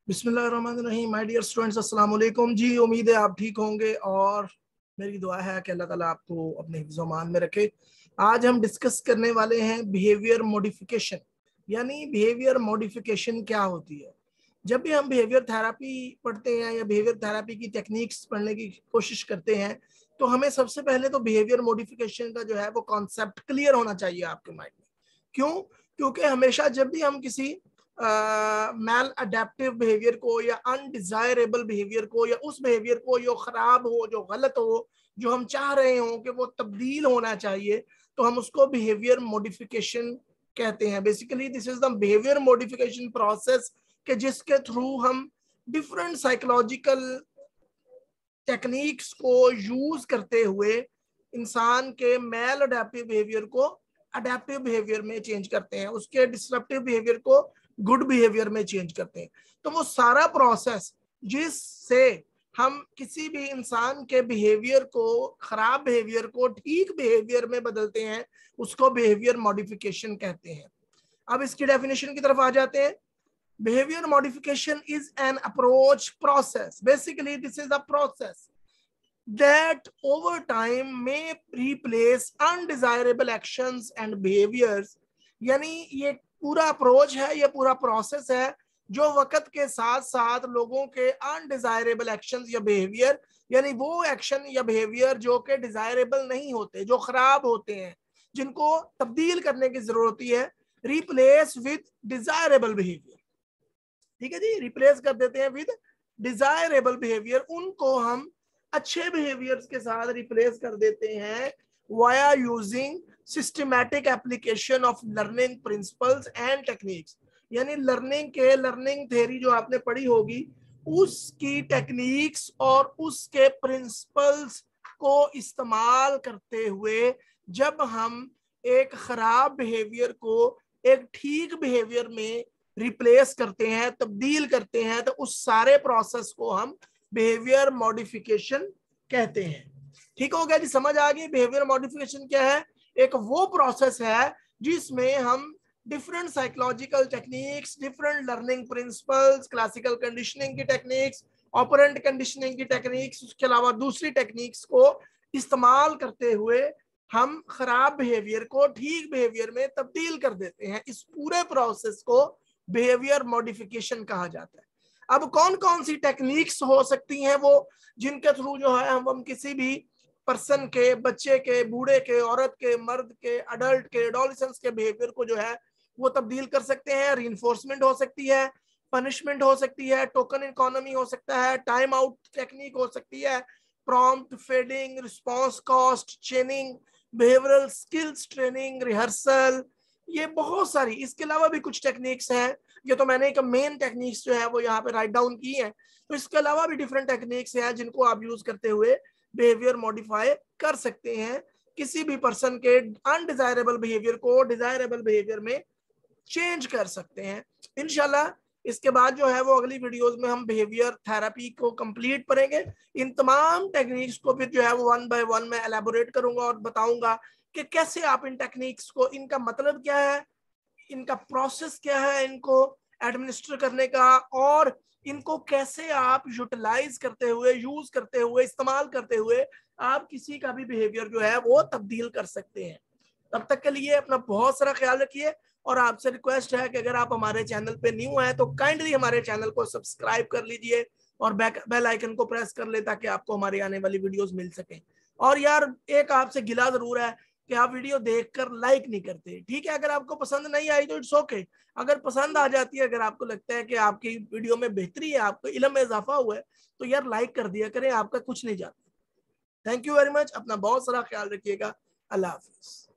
बिस्मिल्लाहिर्रहमानिर्रहीम। My dear students, अस्सलाम वालेकुम जी। उम्मीद है आप ठीक होंगे और मेरी दुआ है कि अल्लाह ताला आपको अपने हिफ्ज़-ओ-मान में रखे। आज हम डिस्कस करने वाले हैं बिहेवियर मॉडिफिकेशन, यानी बिहेवियर मॉडिफिकेशन क्या होती है। जब भी हम बिहेवियर थेरेपी पढ़ते हैं या बिहेवियर थेरेपी की टेक्निक्स पढ़ने की कोशिश करते हैं तो हमें सबसे पहले तो बिहेवियर मॉडिफिकेशन का जो है वो कॉन्सेप्ट क्लियर होना चाहिए आपके माइंड में। क्यों? क्योंकि हमेशा जब भी हम किसी मैल अडेप्टिव बिहेवियर को या अनडिजायरेबल बिहेवियर को या उस बिहेवियर को जो खराब हो, जो गलत हो, जो हम चाह रहे हो कि वो तब्दील होना चाहिए, तो हम उसको बिहेवियर मॉडिफिकेशन कहते हैं। Basically this is the behaviour modification process के जिसके थ्रू हम डिफरेंट साइकोलॉजिकल टेक्निक्स को यूज करते हुए इंसान के मैल अडेप्टिव बिहेवियर को अडेप्टिव बिहेवियर में चेंज करते हैं, उसके डिस्ट्रप्टिव बिहेवियर को गुड बिहेवियर में चेंज करते हैं। तो वो सारा प्रोसेस जिससे हम किसी भी इंसान के बिहेवियर को, खराब बिहेवियर को ठीक बिहेवियर में बदलते हैं, उसको बिहेवियर मॉडिफिकेशन कहते हैं। अब इसकी डेफिनेशन की तरफ आ जाते हैं। Behavior modification is an approach process. Basically, this is a process that over time may replace undesirable actions and behaviors. यानी ये पूरा अप्रोच है, ये पूरा प्रोसेस है जो वक्त के साथ साथ लोगों के अनडिजायरेबल एक्शंस या बिहेवियर, यानी वो एक्शन या बिहेवियर जो कि डिजायरेबल नहीं होते, जो खराब होते हैं, जिनको तब्दील करने की जरूरत होती है, रिप्लेस विद डिजायरेबल बिहेवियर। ठीक है जी, रिप्लेस कर देते हैं विद डिजायरेबल बिहेवियर। उनको हम अच्छे बिहेवियर्स के साथ रिप्लेस कर देते हैं via using systematic application of learning principles and techniques. यानी लर्निंग थ्योरी जो आपने पढ़ी होगी, उसकी टेक्निक्स और उसके प्रिंसिपल्स को इस्तेमाल करते हुए जब हम एक खराब बिहेवियर को एक ठीक बिहेवियर में रिप्लेस करते हैं, तब्दील करते हैं, तो उस सारे प्रोसेस को हम बिहेवियर मॉडिफिकेशन कहते हैं। ठीक हो गया जी, समझ आ गई बिहेवियर मॉडिफिकेशन क्या है? एक वो प्रोसेस है जिसमें हम different psychological techniques, different learning principles, classical conditioning की टेक्निक्स, ऑपरेंट कंडीशनिंग की टेक्निक्स, उसके अलावा दूसरी टेक्निक्स को इस्तेमाल करते हुए हम खराब बिहेवियर को ठीक बिहेवियर में तब्दील कर देते हैं। इस पूरे प्रोसेस को बिहेवियर मॉडिफिकेशन कहा जाता है। अब कौन कौन सी टेक्निक्स हो सकती हैं वो जिनके थ्रू जो है हम किसी भी पर्सन के, बच्चे के, बूढ़े के, औरत के, मर्द के, अडल्ट के, एडोलेसेंस के बिहेवियर को जो है वो तब्दील कर सकते हैं। रीइंफोर्समेंट हो सकती है, पनिशमेंट हो सकती है, टोकन इकोनॉमी हो सकता है, टाइम आउट टेक्निक हो सकती है, prompt feeding, response cost, चेनिंग, behavioural skills training, rehearsal, ये बहुत सारी। इसके अलावा भी कुछ टेक्निक्स हैं, ये तो मैंने एक मेन टेक्निक्स जो है वो यहाँ पे राइट डाउन की है। तो इसके अलावा भी डिफरेंट टेक्निक्स हैं जिनको आप यूज करते हुए बिहेवियर मॉडिफाई कर सकते हैं, किसी भी पर्सन के अनडिजायरेबल बिहेवियर को डिजायरेबल बिहेवियर में चेंज कर सकते हैं। इंशाल्लाह इसके बाद जो है वो अगली वीडियोस में हम बिहेवियर थेरेपी को कंप्लीट करेंगे। इन तमाम टेक्निक्स को फिर जो है वो वन बाय वन मैं एलैबोरेट करूंगा और बताऊंगा कि कैसे आप इन टेक्निक्स को, इनका मतलब क्या है, इनका प्रोसेस क्या है इनको एडमिनिस्टर करने का, और इनको कैसे आप यूटिलाइज करते हुए, यूज करते हुए, इस्तेमाल करते हुए आप किसी का भी बिहेवियर जो है वो तब्दील कर सकते हैं। तब तक के लिए अपना बहुत सारा ख्याल रखिए और आपसे रिक्वेस्ट है कि अगर आप हमारे चैनल पे न्यू हैं तो काइंडली हमारे चैनल को सब्सक्राइब कर लीजिए और बेल आइकन को प्रेस कर ले ताकि आपको हमारी आने वाली वीडियोस मिल सके। और यार एक आपसे गिला जरूर है कि आप वीडियो देखकर लाइक नहीं करते। ठीक है, अगर आपको पसंद नहीं आई तो इट्स ओके। अगर पसंद आ जाती है, अगर आपको लगता है कि आपकी वीडियो में बेहतरी है, आपको इल्म में इजाफा हुआ है, तो यार लाइक कर दिया करें, आपका कुछ नहीं जाता। थैंक यू वेरी मच, अपना बहुत सारा ख्याल रखिएगा। अल्लाह हाफिज।